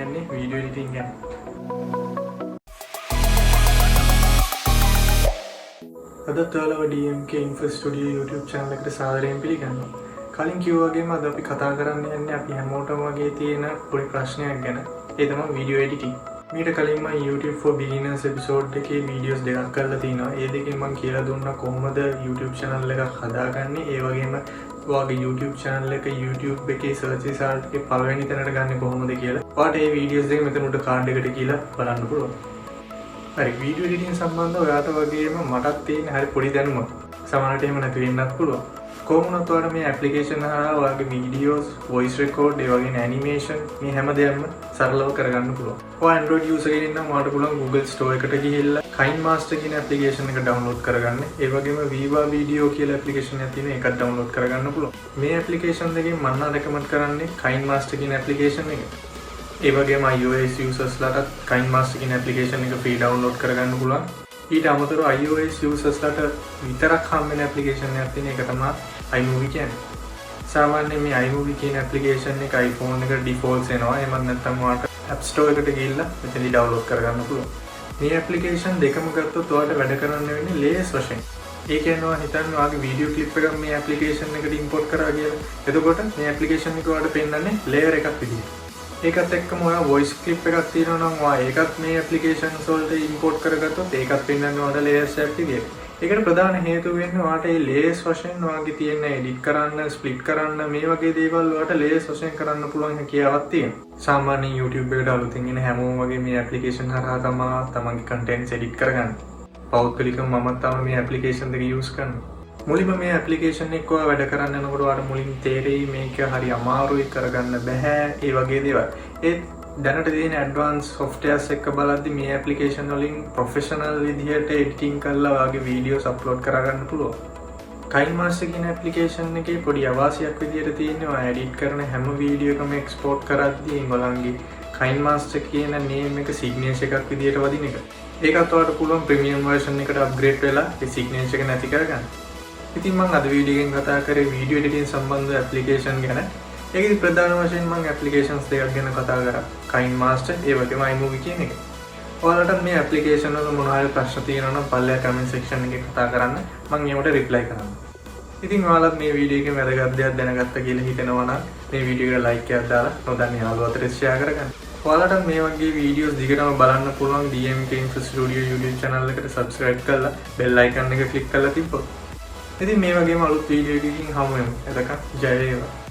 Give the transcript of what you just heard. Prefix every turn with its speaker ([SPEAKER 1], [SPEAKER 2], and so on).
[SPEAKER 1] යන්නේ video editing ගැන. අදත් ඔයාලව DMK Info Studio YouTube channel එකට සාදරයෙන් පිළිගන්නවා. කලින් කිව්වා වගේම අද අපි කතා කරන්න යන්නේ අපි හැමෝටම වගේ තියෙන පොඩි ප්‍රශ්නයක් ගැන. ඒ තමයි වීඩියෝ එඩිටින්. මීට කලින් මම YouTube for beginners episode එකේ videos දෙකක් කරලා තිනවා. ඒ දෙකෙන් මම කියලා දුන්නා කොහොමද YouTube channel එකක් හදාගන්නේ. ඒ වගේම ඔයාගේ YouTube channel එක YouTube එකේ search result එකේ පළවෙනි තැනට ගන්න කොහොමද කියලා. ඔයාට මේ videos දෙක මෙතන උඩ card එකට කියලා බලන්න පුළුවන්. හරි වීඩියෝ එඩිටින් සම්බන්ධව ඔයාට වගේම මටත් තියෙන හරි පොඩි දැනුමක්. සමහරට එහෙම නැති වෙන්නත් පුළුවන්. කොහොමද ඔයාලා මේ ඇප්ලිකේෂන් හරහා ඔයාගේ වීඩියෝස්, voice record, ඒ වගේ animation මේ හැම දෙයක්ම සරලව කරගන්න පුළුවන්. ඔයා Android user කෙනෙක් නම් ඔයාට පුළුවන් Google Store එකට ගිහිල්ලා Kinemaster කියන ඇප්ලිකේෂන් එක download කරගන්න. ඒ වගේම Viva video කියලා ඇප්ලිකේෂන් එකක් තියෙනවා ඒකත් download කරගන්න පුළුවන්. මේ ඇප්ලිකේෂන් දෙකෙන් මම නම් recommend කරන්නේ Kinemaster කියන ඇප්ලිකේෂන් එක. ඒ වගේම iOS users ලටත් Kinemaster කියන ඇප්ලිකේෂන් එක free download කරගන්න පුළුවන්. ඊට අමතරව iOS users ලට විතරක් හම්බෙන ඇප්ලිකේෂන් එකක් තියෙන එක තමයි iMovie කියන්නේ. සාමාන්‍යයෙන් මේ iMovie කියන ඇප්ලිකේෂන් එක iPhone එකට defaults එනවා. එහෙම නැත්නම් ඔයාලට App Store එකට ගිහිල්ලා මෙතනදී download කරගන්න පුළුවන්. මේ ඇප්ලිකේෂන් දෙකම ගත්තොත් ඔයාලට වැඩ කරන්න වෙන්නේ layers වශයෙන්. ඒ කියන්නේ ඔයා හිතන්නේ ඔයාගේ වීඩියෝ ක්ලිප් එකක් මේ ඇප්ලිකේෂන් එකට import කරා කියලා. එතකොට මේ ඇප්ලිකේෂන් එක ඔයාලට පෙන්නන්නේ layer එකක් විදිහට. ඒකත් එක්කම ඔයා voice clip එකක් තියෙනවා නම් ඔයා ඒකත් මේ applications වලට import කරගත්තොත් ඒකත් පෙන්වන්න ඔයාලට layers එකක් විදියට. ඒකට ප්‍රධාන හේතුව වෙන්නේ ඔයාට මේ layers වශයෙන් ඔයාගේ තියෙන edit කරන්න, split කරන්න මේ වගේ දේවල් ඔයාට layers වශයෙන් කරන්න පුළුවන් හැකියාවක් තියෙනවා. සාමාන්‍යයෙන් YouTube එකට අලුතින් එන හැමෝම වගේ මේ application හරහා තමයි තමන්ගේ contents edit කරගන්නේ. පෞද්ගලිකව මමත් තමයි මේ application දෙක use කරන්නේ. මුලින්ම මේ ඇප්ලිකේෂන් එක ඔයා වැඩ කරන්න යනකොට ඔයාලට මුලින් තේරෙයි මේක හරි අමාරුයි කරගන්න බෑ ඒ වගේ දේවල්. ඒත් දැනට තියෙන ඇඩ්වාන්ස් සොෆ්ට්වෙයාර්ස් එක්ක බලද්දි මේ ඇප්ලිකේෂන් වලින් ප්‍රොෆෙෂනල් විදිහට එඩිටින් කරලා ඔයාගේ වීඩියෝස් අප්ලෝඩ් කරගන්න පුළුවන්. Kinemaster කියන ඇප්ලිකේෂන් එකේ පොඩි අවාසියක් විදිහට තියෙන්නේ ඔයා එඩිට් කරන හැම වීඩියෝ එකම එක්ස්පෝර්ට් කරද්දී ඒගොල්ලන්ගේ Kinemaster කියන name එක signature එකක් විදිහට වදින එක. ඒකත් ඔයාලට පුළුවන් ප්‍රීමියම් version එකට අප්ග්‍රේඩ් වෙලා ඒ signature එක නැති කරගන්න. ඉතින් මම අද වීඩියෝ එකෙන් කතා කරේ වීඩියෝ එඩිටින් සම්බන්ධ ඇප්ලිකේෂන් ගැන. ඒකෙදි ප්‍රධාන වශයෙන් මම ඇප්ලිකේෂන්ස් දෙකක් ගැන කතා කරා. Kinemaster ඒ වගේම iMovie කියන එක. ඔයාලට මේ ඇප්ලිකේෂන් වල මොනවා හරි ප්‍රශ්න තියෙනවා නම් පල්ලෙහා කමෙන්ට් සෙක්ෂන් එකේ කතා කරන්න. මම ඒවට රිප්ලයි කරන්නම්. ඉතින් ඔයාලත් මේ වීඩියෝ එකෙන් වැදගත් දෙයක් දැනගත්තා කියලා හිතෙනවා නම් මේ වීඩියෝ එකට ලයික් එකක් දාලා නොදන්න යාළුවෝ අතරට ෂෙයා කරගන්න. ඔයාලට මේ වගේ වීඩියෝස් දිගටම බලන්න පුළුවන් DMK Info Studio YouTube channel එකට subscribe කරලා bell icon එක click කරලා තිබ්බොත්. ඉතින් මේ වගේම අලුත් වීඩියෝ එකකින් හමු වෙමු. එතකන් ජය වේවා.